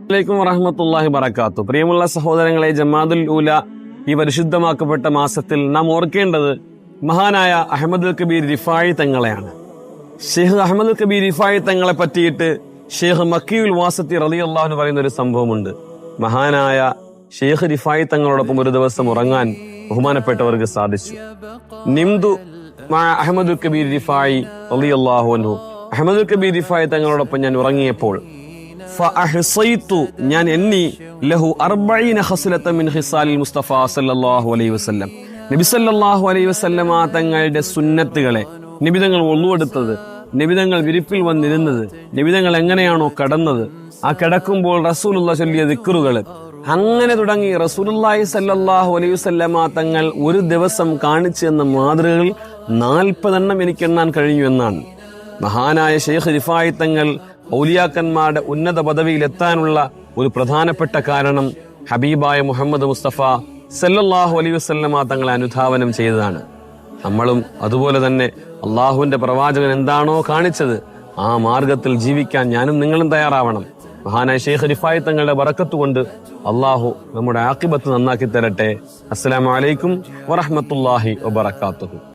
അലൈക്കും വറഹ്മത്തുള്ളാഹി വബറകാത്തു. പ്രിയമുള്ള സഹോദരങ്ങളെ, ജമാദുൽ ഊല ഈ പരിശുദ്ധമാക്കപ്പെട്ട മാസത്തിൽ നാം ഓർക്കേണ്ടത് മഹാനായ അഹ്മദുൽ കബീർ റിഫായി തങ്ങളെയാണ്. ഷെയ്ഖ് അഹ്മദുൽ കബീർ റിഫായി തങ്ങളെ പറ്റിയിട്ട് ഷെയ്ഖ് മക്കിയുൽ വാസത്തി റളിയല്ലാഹു അൻഹു പറയുന്ന ഒരു സംഭവമുണ്ട്. മഹാനായ ഷെയ്ഖ് റിഫായി തങ്ങളോടൊപ്പം ഒരു ദിവസം ഉറങ്ങാൻ ബഹുമാനപ്പെട്ടവർക്ക് സാധിച്ചു. നിംദു മഅ അഹ്മദുൽ കബീർ റിഫായി റളിയല്ലാഹു അൻഹു, അഹ്മദുൽ കബീർ റിഫായി തങ്ങളോടൊപ്പം ഞാൻ ഉറങ്ങിയപ്പോൾ ഞാൻ എണ്ണി ലഹു 40 ഖസ്ലത മിൻ ഖിസാലിൽ മുസ്തഫ സല്ലല്ലാഹു അലൈഹി വസല്ലം, നബി സല്ലല്ലാഹു അലൈഹി വസല്ലമ തങ്ങളുടെ സുന്നത്തുകളെ, നബിതങ്ങൾ ഒളുവെടുത്തത്, നബിതങ്ങൾ വിരിപ്പിൽ വന്നിരുന്നത്, നബിതങ്ങൾ എങ്ങനെയാണോ കടന്നത്, ആ കിടക്കുമ്പോൾ റസൂലുള്ളാഹി ചൊല്ലിയ ദിക്റുകൾ, അങ്ങനെ തുടങ്ങി റസൂലുള്ളാഹി സല്ലല്ലാഹു അലൈഹി വസല്ലമ തങ്ങൾ ഒരു ദിവസം കാണിച്ചു തന്ന മാതൃകകൾ 40 എനിക്ക് എണ്ണാൻ കഴിഞ്ഞു എന്നാണ്. മഹാനായ ഷെയ്ഖ് റിഫായി തങ്ങൾ ഔലിയാക്കന്മാരുടെ ഉന്നത പദവിയിൽ എത്താനുള്ള ഒരു പ്രധാനപ്പെട്ട കാരണം ഹബീബായ മുഹമ്മദ് മുസ്തഫ സല്ലല്ലാഹു അലൈഹി വസല്ലമ തങ്ങളെ അനുധാവനം ചെയ്തതാണ്. നമ്മളും അതുപോലെ തന്നെ അള്ളാഹുവിന്റെ പ്രവാചകൻ എന്താണോ കാണിച്ചത് ആ മാർഗത്തിൽ ജീവിക്കാൻ ഞാനും നിങ്ങളും തയ്യാറാവണം. മഹാനായ ഷെയ്ഖ് റിഫായി തങ്ങളുടെ ബറക്കത്ത് കൊണ്ട് അള്ളാഹു നമ്മുടെ ആഖിബത്ത് നന്നാക്കി തരട്ടെ. അസ്സലാമു അലൈക്കും വറഹ്മത്തുള്ളാഹി വബറകാതുഹു.